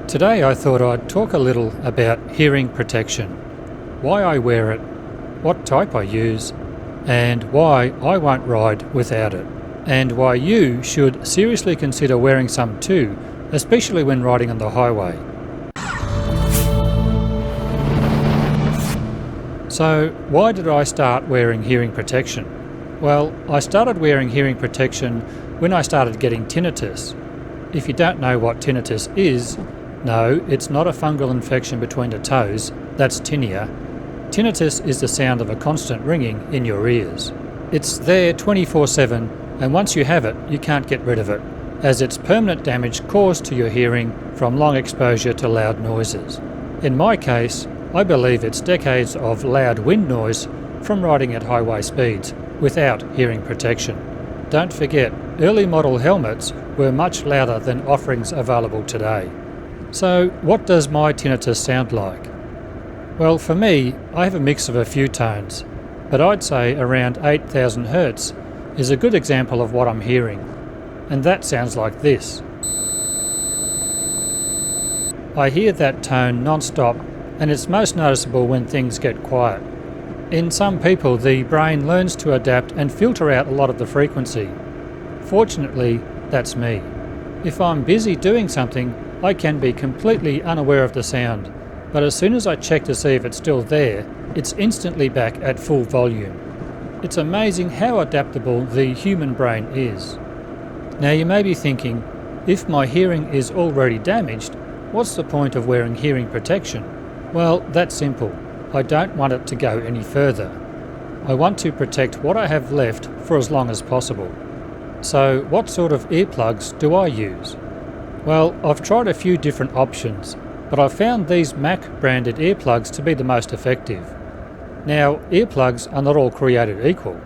Today I thought I'd talk a little about hearing protection, why I wear it, what type I use, and why I won't ride without it, and why you should seriously consider wearing some too, especially when riding on the highway. So, why did I start wearing hearing protection? Well, I started wearing hearing protection when I started getting tinnitus. If you don't know what tinnitus is, no, it's not a fungal infection between the toes, that's tinea. Tinnitus is the sound of a constant ringing in your ears. It's there 24/7, and once you have it, you can't get rid of it, as it's permanent damage caused to your hearing from long exposure to loud noises. In my case, I believe it's decades of loud wind noise from riding at highway speeds without hearing protection. Don't forget, early model helmets were much louder than offerings available today. So, what does my tinnitus sound like? Well, for me, I have a mix of a few tones, but I'd say around 8,000 Hz is a good example of what I'm hearing, and that sounds like this. I hear that tone non-stop, and it's most noticeable when things get quiet. In some people, the brain learns to adapt and filter out a lot of the frequency. Fortunately, that's me. If I'm busy doing something, I can be completely unaware of the sound, but as soon as I check to see if it's still there, it's instantly back at full volume. It's amazing how adaptable the human brain is. Now you may be thinking, if my hearing is already damaged, what's the point of wearing hearing protection? Well, that's simple. I don't want it to go any further. I want to protect what I have left for as long as possible. So what sort of earplugs do I use? Well, I've tried a few different options, but I've found these Mac branded earplugs to be the most effective. Now, earplugs are not all created equal.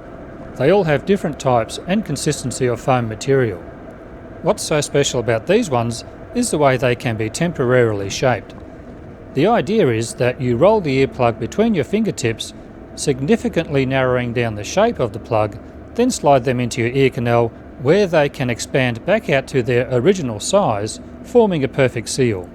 They all have different types and consistency of foam material. What's so special about these ones is the way they can be temporarily shaped. The idea is that you roll the earplug between your fingertips, significantly narrowing down the shape of the plug, then slide them into your ear canal where they can expand back out to their original size, forming a perfect seal.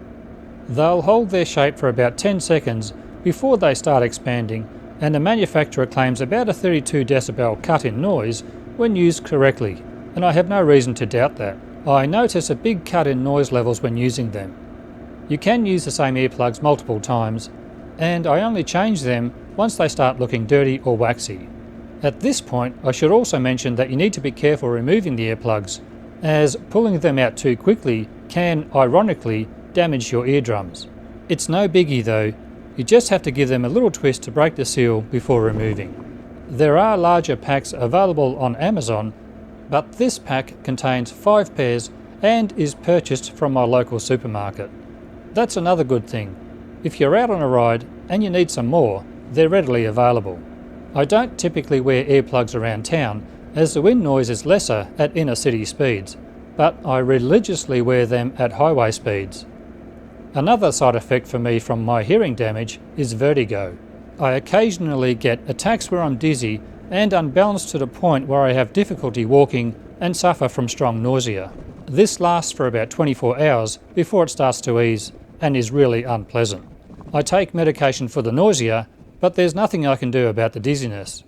They'll hold their shape for about 10 seconds before they start expanding, and the manufacturer claims about a 32 decibel cut in noise when used correctly, and I have no reason to doubt that. I notice a big cut in noise levels when using them. You can use the same earplugs multiple times, and I only change them once they start looking dirty or waxy. At this point, I should also mention that you need to be careful removing the earplugs, as pulling them out too quickly can, ironically, damage your eardrums. It's no biggie though, you just have to give them a little twist to break the seal before removing. There are larger packs available on Amazon, but this pack contains 5 pairs and is purchased from my local supermarket. That's another good thing. If you're out on a ride and you need some more, they're readily available. I don't typically wear earplugs around town as the wind noise is lesser at inner city speeds, but I religiously wear them at highway speeds. Another side effect for me from my hearing damage is vertigo. I occasionally get attacks where I'm dizzy and unbalanced to the point where I have difficulty walking and suffer from strong nausea. This lasts for about 24 hours before it starts to ease and is really unpleasant. I take medication for the nausea, but there's nothing I can do about the dizziness.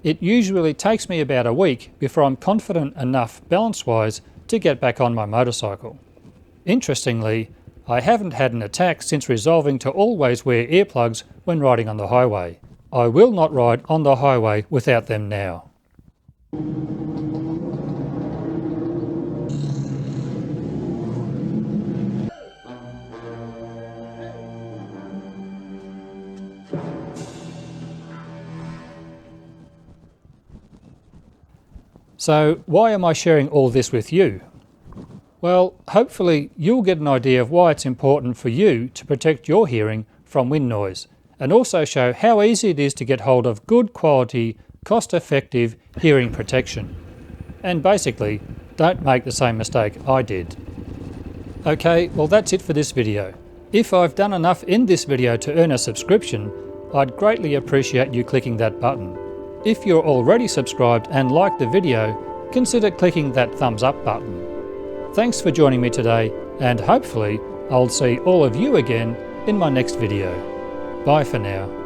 It usually takes me about a week before I'm confident enough balance-wise to get back on my motorcycle. Interestingly, I haven't had an attack since resolving to always wear earplugs when riding on the highway. I will not ride on the highway without them now. So why am I sharing all this with you? Well, hopefully you'll get an idea of why it's important for you to protect your hearing from wind noise, and also show how easy it is to get hold of good quality, cost-effective hearing protection. And basically, don't make the same mistake I did. Okay, well that's it for this video. If I've done enough in this video to earn a subscription, I'd greatly appreciate you clicking that button. If you're already subscribed and liked the video, consider clicking that thumbs up button. Thanks for joining me today, and hopefully I'll see all of you again in my next video. Bye for now.